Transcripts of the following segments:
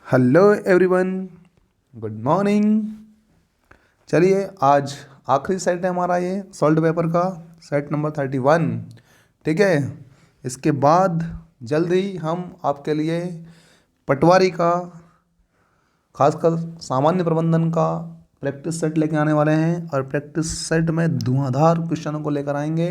Hello everyone, good morning. चलिए, आज आखिरी सेट है हमारा ये सॉल्ट पेपर का, सेट नंबर 31। ठीक है, इसके बाद जल्द ही हम आपके लिए पटवारी का, खासकर सामान्य प्रबंधन का प्रैक्टिस सेट लेके आने वाले हैं। और प्रैक्टिस सेट में धुआंधार क्वेश्चनों को लेकर आएंगे,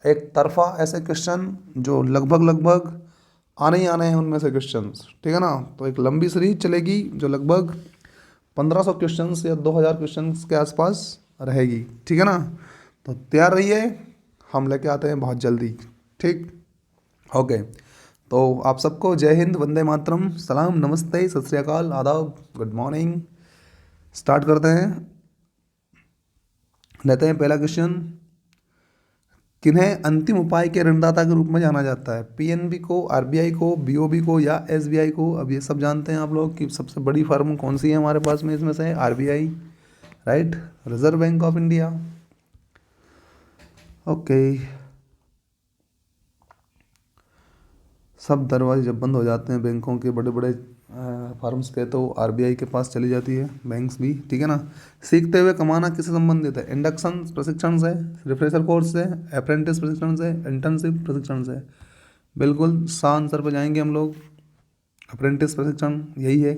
एक तरफा ऐसे क्वेश्चन जो लगभग लगभग आने ही आने हैं उनमें से क्वेश्चंस। ठीक है ना। तो एक लंबी सीरीज चलेगी जो लगभग 1500 क्वेश्चंस या 2000 क्वेश्चंस के आसपास रहेगी। ठीक है ना। तो तैयार रहिए, हम लेके आते हैं बहुत जल्दी। ठीक, ओके। तो आप सबको जय हिंद, वंदे मातरम, सलाम, नमस्ते, सत श्री अकाल, आदाब, गुड मॉर्निंग। स्टार्ट करते हैं। लेते हैं पहला क्वेश्चन। किन्हें अंतिम उपाय के ऋणदाता के रूप में जाना जाता है? पीएनबी को, आरबीआई को, बीओबी को या एसबीआई को? अब ये सब जानते हैं आप लोग कि सबसे बड़ी फर्म कौन सी है हमारे पास में, इसमें से RBI, right, reserve bank of India. Okay, सब दरवाजे जब बंद हो जाते हैं बैंकों के, बड़े बड़े फर्म्स के, तो आरबीआई के पास चली जाती है बैंक्स भी। ठीक है ना। सीखते हुए कमाना किससे संबंधित है? इंडक्शन प्रशिक्षण से, रिफ्रेशर कोर्स से, अप्रेंटिस प्रशिक्षण से, इंटर्नशिप प्रशिक्षण से? बिल्कुल सा आंसर पे जाएंगे हम लोग। अप्रेंटिस प्रशिक्षण यही है।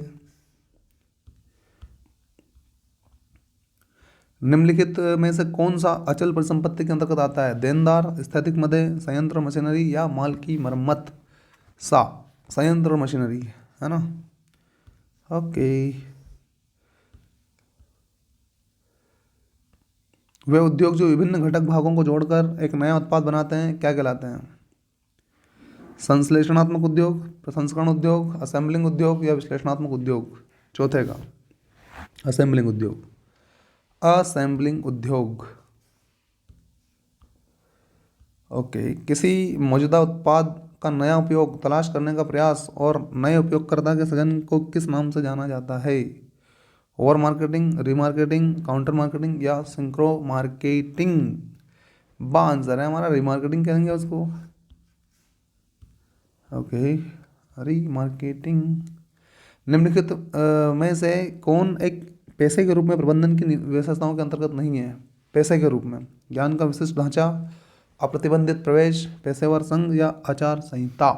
निम्नलिखित में से कौन सा अचल परिसंपत्ति के अंतर्गत आता है? देनदार, स्थैतिक मदे, संयंत्र मशीनरी या माल की मरम्मत? सा, संयंत्र मशीनरी, है ना। ओके। वे उद्योग जो विभिन्न घटक भागों को जोड़कर एक नया उत्पाद बनाते हैं क्या कहलाते हैं? संश्लेषणात्मक उद्योग, प्रसंस्करण उद्योग, असेंबलिंग उद्योग या विश्लेषणात्मक उद्योग? चौथे का असेंबलिंग उद्योग। असेंबलिंग उद्योग। ओके। किसी मौजूदा उत्पाद का नया उपयोग तलाश करने का प्रयास और नए उपयोगकर्ता के सृजन को किस नाम से जाना जाता है? Over marketing, remarketing, counter marketing या सिंक्रो मार्केटिंग? बा आंसर है हमारा, रीमार्केटिंग कहेंगे उसको। Okay, remarketing. निम्नलिखित में से कौन एक पैसे के रूप में प्रबंधन की विशेषताओं के अंतर्गत नहीं है? पैसे के रूप में ज्ञान का विशिष्ट ढांचा, अप्रतिबंधित प्रवेश, पेशेवर संघ या आचार संहिता?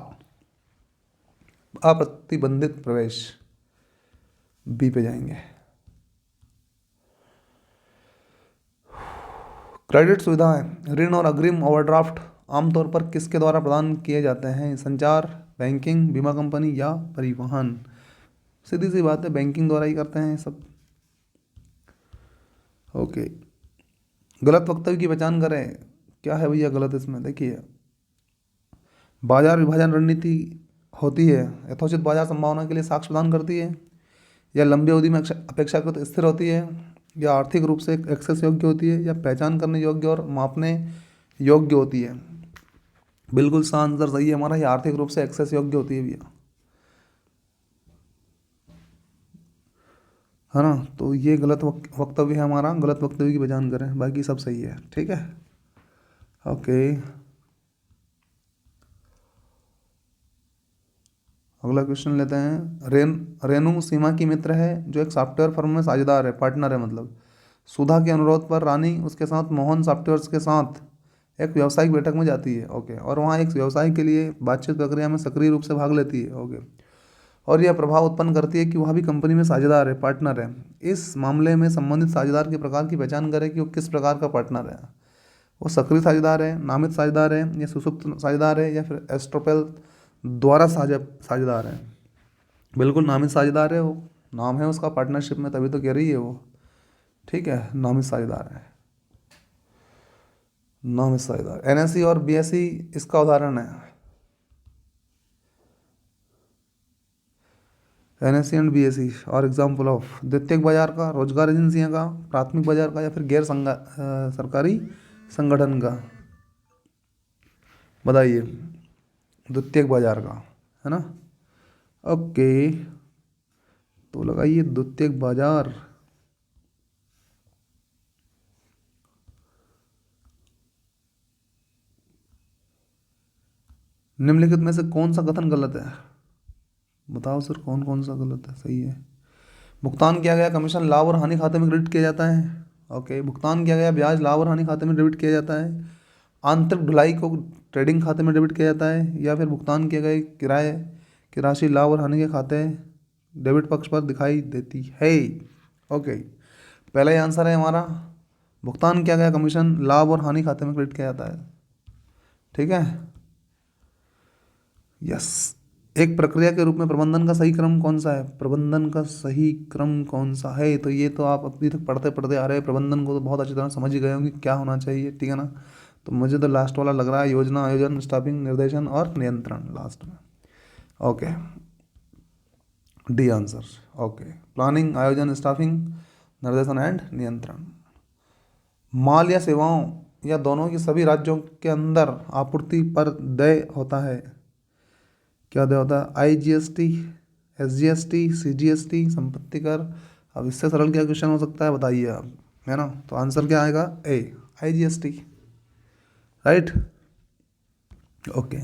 अप्रतिबंधित प्रवेश, बी पे जाएंगे। क्रेडिट सुविधाएं, ऋण और अग्रिम ओवरड्राफ्ट आमतौर पर किसके द्वारा प्रदान किए जाते हैं? संचार, बैंकिंग, बीमा कंपनी या परिवहन? सीधी सी बात है, बैंकिंग द्वारा ही करते हैं ये सब। ओके। गलत वक्तव्य की पहचान करें। क्या है भैया गलत इसमें? देखिए, बाजार विभाजन रणनीति होती है, यथोचित बाजार संभावना के लिए साक्ष्य प्रदान करती है, या लंबी अवधि में अपेक्षाकृत स्थिर होती है, या आर्थिक रूप से एक्सेस योग्य होती है, या पहचान करने योग्य और मापने योग्य होती है? बिल्कुल सा आंसर सही है हमारा, ये आर्थिक रूप से एक्सेस योग्य होती है भैया, है ना। तो ये गलत वक्तव्य है हमारा, गलत वक्तव्य की पहचान करें, बाकी सब सही है। ठीक है, ओके। अगला क्वेश्चन लेते हैं। रेनू सीमा की मित्र है जो एक सॉफ्टवेयर फर्म में साझेदार है, पार्टनर है मतलब। सुधा के अनुरोध पर रानी उसके साथ मोहन सॉफ्टवेयर्स के साथ एक व्यावसायिक बैठक में जाती है। ओके। और वहाँ एक व्यवसाय के लिए बातचीत प्रक्रिया में सक्रिय रूप से भाग लेती है। ओके। और यह प्रभाव उत्पन्न करती है कि वह भी कंपनी में साझेदार है, पार्टनर है। इस मामले में संबंधित साझेदार के प्रकार की पहचान करें कि वो किस प्रकार का पार्टनर है। वो सक्रिय साझेदार है, नामित साझेदार है, या सुसुप्त साझेदार है, या फिर एस्ट्रोपेल द्वारा साझेदार है? बिल्कुल नामित साझेदार है वो, नाम है उसका पार्टनरशिप में, तभी तो कह रही है वो। ठीक है, नामित साझेदार है, नामित साझेदार। एनएसई और बीएसई इसका उदाहरण है। एनएससी एंड बीएसई और एग्जाम्पल ऑफ द्वितीयक बाजार का, रोजगार एजेंसियां का, प्राथमिक बाजार का, या फिर सरकारी संगठन का? बताइए। द्वितीयक बाजार का, है ना। ओके, तो लगाइए द्वितीयक बाजार। निम्नलिखित में से कौन सा कथन गलत है? बताओ सर कौन कौन सा गलत है, सही है। भुगतान किया गया कमीशन लाभ और हानि खाते में क्रेडिट किया जाता है। ओके, भुगतान किया गया ब्याज लाभ और हानि खाते में डेबिट किया जाता है। आंतरिक ढुलाई को ट्रेडिंग खाते में डेबिट किया जाता है, या फिर भुगतान किए गए किराए की राशि लाभ और हानि के खाते डेबिट पक्ष पर दिखाई देती है। ओके, पहला ही आंसर है हमारा, भुगतान किया गया कमीशन लाभ और हानि खाते में क्रेडिट किया जाता है। ठीक है, यस। एक प्रक्रिया के रूप में प्रबंधन का सही क्रम कौन सा है? प्रबंधन का सही क्रम कौन सा है? तो ये तो आप अभी तक पढ़ते पढ़ते आ रहे हैं, प्रबंधन को तो बहुत अच्छी तरह समझ ही गए होंगे क्या होना चाहिए, ठीक है ना। तो मुझे तो लास्ट वाला लग रहा है, योजना, आयोजन, स्टाफिंग, निर्देशन और नियंत्रण लास्ट में। Okay, D answer. Okay, planning, आयोजन, स्टाफिंग, निर्देशन एंड नियंत्रण। माल या सेवाओं या दोनों की सभी राज्यों के अंदर आपूर्ति पर देय होता है। क्या देय होता है? IGST, SGST, CGST, संपत्ति कर। अब इससे सरल क्या क्वेश्चन हो सकता है बताइए आप, है ना। तो आंसर क्या आएगा? ए, IGST, राइट। ओके,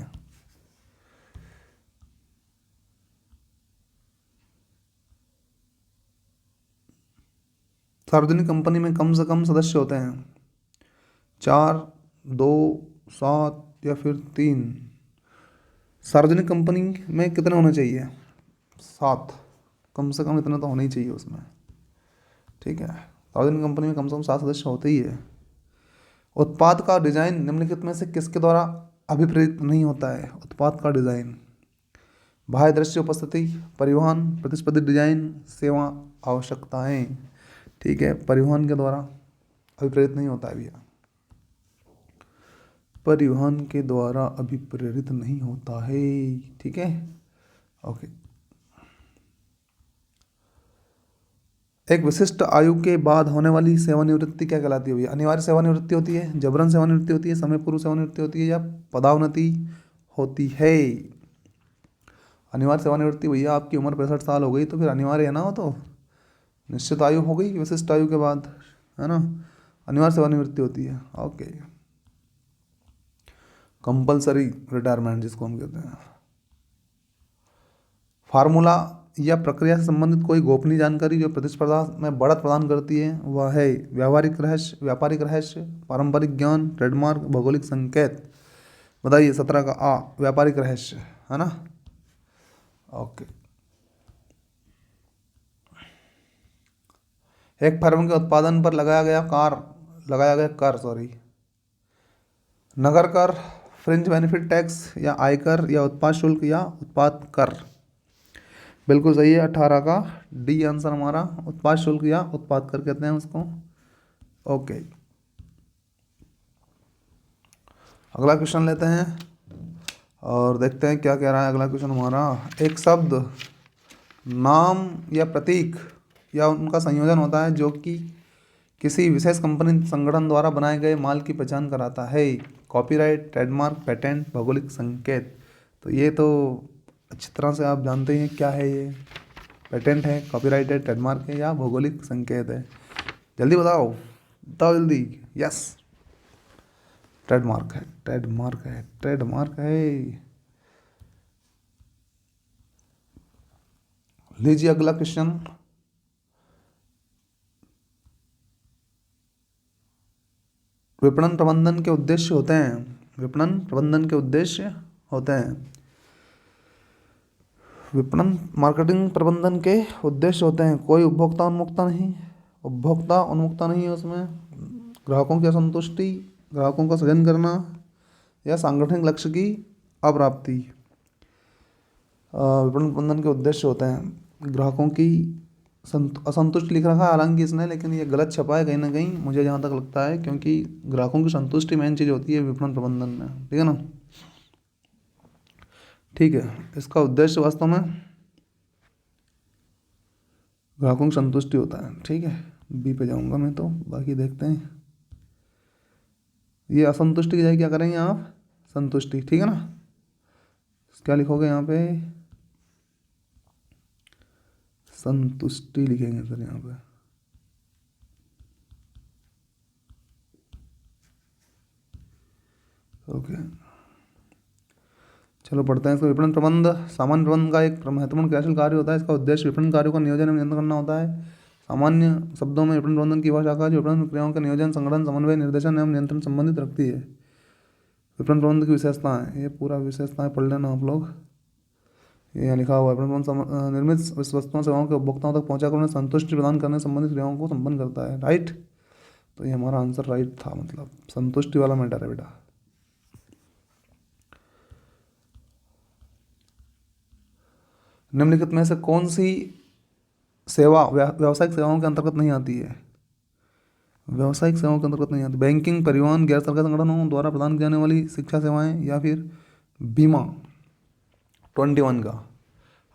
सार्वजनिक कंपनी में कम से कम सदस्य होते हैं 4, 2, 7 या फिर 3। सार्वजनिक कंपनी में कितने होने चाहिए? 7, कम से कम इतना तो होना ही चाहिए उसमें। ठीक है, सार्वजनिक कंपनी में कम से कम 7 सदस्य होते ही है। उत्पाद का डिजाइन निम्नलिखित में से किसके द्वारा अभिप्रेरित नहीं होता है? उत्पाद का डिजाइन, बाह्य दृश्य उपस्थिति, परिवहन, प्रतिस्पर्धी डिजाइन, सेवा आवश्यकताएं। ठीक है, परिवहन के द्वारा अभिप्रेरित नहीं होता है भैया, परिवहन के द्वारा अभिप्रेरित नहीं होता है। ठीक है, ओके। एक विशिष्ट आयु के बाद होने वाली सेवानिवृत्ति क्या कहलाती है भैया? अनिवार्य सेवानिवृत्ति होती है, जबरन सेवानिवृत्ति होती है, समय पूर्व सेवानिवृत्ति होती है, या पदावनति होती है? अनिवार्य सेवानिवृत्ति भैया, आपकी उम्र 65 साल हो गई तो फिर अनिवार्य है ना, वो तो निश्चित आयु हो गई विशिष्ट आयु के बाद, है ना। अनिवार्य सेवानिवृत्ति होती है। ओके, कंपलसरी रिटायरमेंट जिसको हम कहते हैं। फार्मूला या प्रक्रिया से संबंधित कोई गोपनीय जानकारी जो प्रतिस्पर्धा में बढ़त प्रदान करती है वह है व्यावहारिक रहस्य, व्यापारिक रहस्य, पारंपरिक ज्ञान, ट्रेडमार्क, भौगोलिक संकेत। बताइए 17 का आ, व्यापारिक रहस्य, है ना। ओके, एक फर्म के उत्पादन पर लगाया गया कर, सॉरी, नगर कर, फ्रिंज बेनिफिट टैक्स, या आयकर, या उत्पाद शुल्क, या उत्पाद कर। बिल्कुल सही है, 18 का डी आंसर हमारा, उत्पाद शुल्क या उत्पाद कर कहते हैं उसको। ओके, अगला क्वेश्चन लेते हैं और देखते हैं क्या कह रहा है अगला क्वेश्चन हमारा। एक शब्द, नाम या प्रतीक या उनका संयोजन होता है जो कि किसी विशेष कंपनी संगठन द्वारा बनाए गए माल की पहचान कराता है। कॉपीराइट, ट्रेडमार्क, पेटेंट, भौगोलिक संकेत। तो ये तो अच्छी तरह से आप जानते हैं क्या है ये। पेटेंट है, कॉपीराइट है, ट्रेडमार्क है, या भौगोलिक संकेत है? जल्दी बताओ, बताओ जल्दी। यस, ट्रेडमार्क है, ट्रेडमार्क है, ट्रेडमार्क है। लीजिए अगला क्वेश्चन। विपणन प्रबंधन के उद्देश्य होते हैं, विपणन प्रबंधन के उद्देश्य होते हैं, विपणन मार्केटिंग प्रबंधन के उद्देश्य होते हैं। कोई उपभोक्ता उन्मुखता नहीं, उपभोक्ता उन्मुखता नहीं है उसमें, ग्राहकों की असंतुष्टि, ग्राहकों का सृजन करना, या सांगठनिक लक्ष्य की अप्राप्ति। विपणन प्रबंधन के उद्देश्य होते हैं ग्राहकों की असंतुष्ट लिख रखा है हालांकि इसने, लेकिन ये गलत छपा है कहीं ना कहीं मुझे जहाँ तक लगता है, क्योंकि ग्राहकों की संतुष्टि मेन चीज़ होती है विपणन प्रबंधन में, ठीक है ना। ठीक है, इसका उद्देश्य वास्तव में ग्राहकों की संतुष्टि होता है। ठीक है, बी पे जाऊंगा मैं तो, बाकी देखते हैं। ये असंतुष्टि की जगह क्या करेंगे आप? संतुष्टि, ठीक है ना। क्या लिखोगे यहाँ पे? संतुष्टि लिखेंगे सर यहाँ पे। ओके, चलो पढ़ते हैं इसको। विपणन प्रबंध सामान्य प्रबंध का एक महत्वपूर्ण क्रियाशील कार्य होता है। इसका उद्देश्य विपणन कार्यों का नियोजन एवं नियंत्रण करना होता है। सामान्य शब्दों में विपणन प्रबंधन की वह शाखा है जो विपणन क्रियाओं के नियोजन, संगठन, समन्वय, निर्देशन एवं नियंत्रण संबंधित रखती है। विपणन प्रबंध की विशेषताएं, ये पूरा विशेषताएं पढ़ लेना आप लोग। ये यहाँ लिखा हुआ है, विपणन प्रबंध निर्मित वस्तुओं सेवाओं के उपभोक्ताओं तक पहुँचाकर उन्हें संतुष्टि प्रदान करने संबंधित क्रियाओं को संपन्न करता है। राइट, तो ये हमारा आंसर राइट था, मतलब संतुष्टि वाला मैटर है बेटा। निम्नलिखित में से कौन सी सेवा व्यावसायिक सेवाओं के अंतर्गत नहीं आती है? व्यावसायिक सेवाओं के अंतर्गत नहीं आती। बैंकिंग, परिवहन, गैर सरकारी संगठनों द्वारा प्रदान की जाने वाली शिक्षा सेवाएं या फिर बीमा। 21 का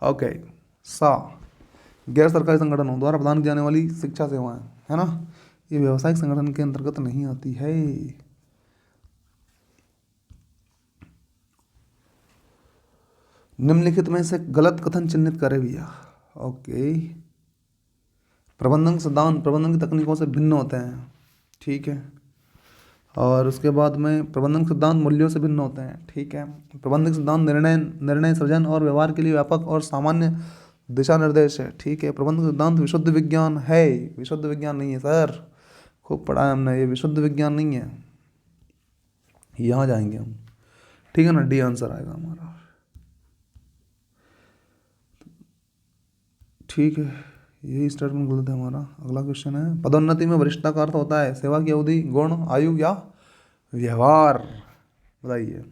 ओके। गैर सरकारी संगठनों द्वारा प्रदान की जाने वाली शिक्षा सेवाएं, है ना, ये व्यावसायिक संगठन के अंतर्गत नहीं आती है। निम्नलिखित में से गलत कथन चिन्हित करें भैया। ओके, प्रबंधन सिद्धांत प्रबंधन की तकनीकों से भिन्न होते हैं, ठीक है। और उसके बाद में प्रबंधन सिद्धांत मूल्यों से भिन्न होते हैं, ठीक है। प्रबंधन सिद्धांत निर्णय सृजन और व्यवहार के लिए व्यापक और सामान्य दिशा निर्देश है, ठीक है। प्रबंधन सिद्धांत विशुद्ध विज्ञान है, विशुद्ध विज्ञान नहीं है सर, खूब पढ़ा है हमने, ये विशुद्ध विज्ञान नहीं है। यहाँ जाएंगे हम, ठीक है ना, डी आंसर आएगा हमारा, ठीक है। यही स्टेटमेंट गलत है हमारा। अगला क्वेश्चन है, पदोन्नति में वरिष्ठता का अर्थ होता है सेवा की अवधि, गुण, आयु या व्यवहार? बताइए।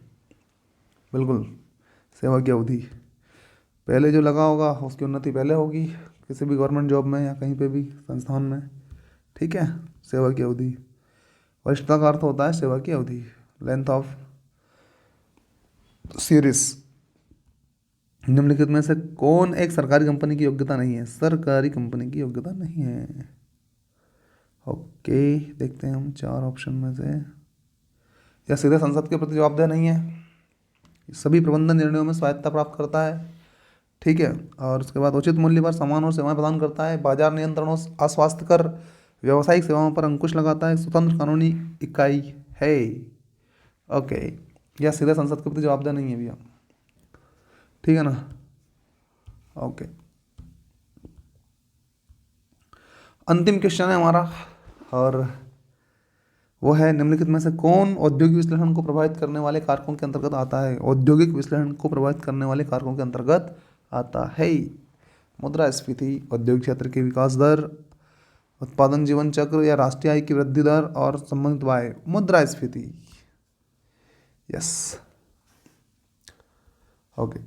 बिल्कुल, सेवा की अवधि पहले जो लगा होगा उसकी उन्नति पहले होगी, किसी भी गवर्नमेंट जॉब में या कहीं पे भी संस्थान में, ठीक है। सेवा की अवधि, वरिष्ठता का अर्थ होता है सेवा की अवधि, लेंथ ऑफ सीरीज। निम्नलिखित में से कौन एक सरकारी कंपनी की योग्यता नहीं है? सरकारी कंपनी की योग्यता नहीं है। ओके, देखते हैं हम 4 ऑप्शन में से। या सीधे संसद के प्रति जवाबदेह नहीं है, सभी प्रबंधन निर्णयों में स्वायत्तता प्राप्त करता है, ठीक है। और उसके बाद उचित मूल्य पर सामान और सेवाएं प्रदान करता है, बाजार नियंत्रणों, अस्वास्थ्यकर व्यावसायिक सेवाओं पर अंकुश लगाता है, स्वतंत्र कानूनी इकाई है। ओके, या सीधे संसद के प्रति जवाबदेह नहीं है भैया, ठीक है ना। ओके, अंतिम क्वेश्चन है हमारा, और वो है, निम्नलिखित में से कौन औद्योगिक विश्लेषण को प्रभावित करने वाले कारकों के अंतर्गत आता है? औद्योगिक विश्लेषण को प्रभावित करने वाले कारकों के अंतर्गत आता है। मुद्रास्फीति, औद्योगिक क्षेत्र की विकास दर, उत्पादन जीवन चक्र, या राष्ट्रीय आय की वृद्धि दर और संबंधित आय। मुद्रास्फीति, यस। ओके,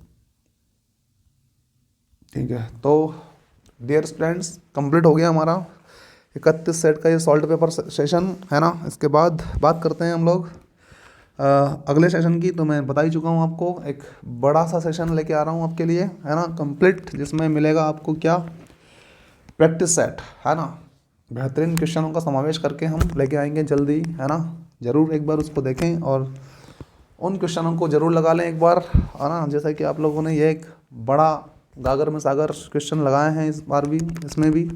ठीक है। तो डियर स्टूडेंट्स, कंप्लीट हो गया हमारा 31 सेट का ये सॉल्ट पेपर सेशन, है ना। इसके बाद बात करते हैं हम लोग अगले सेशन की। तो मैं बता ही चुका हूँ आपको, एक बड़ा सा सेशन लेके आ रहा हूँ आपके लिए, है ना, कंप्लीट, जिसमें मिलेगा आपको क्या, प्रैक्टिस सेट, है ना। बेहतरीन क्वेश्चनों का समावेश करके हम लेके आएंगे जल्दी, है ना। ज़रूर एक बार उसको देखें और उन क्वेश्चनों को ज़रूर लगा लें एक बार, है ना। जैसा कि आप लोगों ने ये एक बड़ा गागर में सागर क्वेश्चन लगाए हैं इस बार भी, इसमें भी,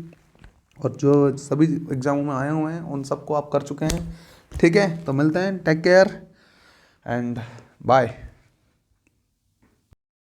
और जो सभी एग्जामों में आए हुए हैं उन सबको आप कर चुके हैं, ठीक है। तो मिलते हैं, टेक केयर एंड बाय।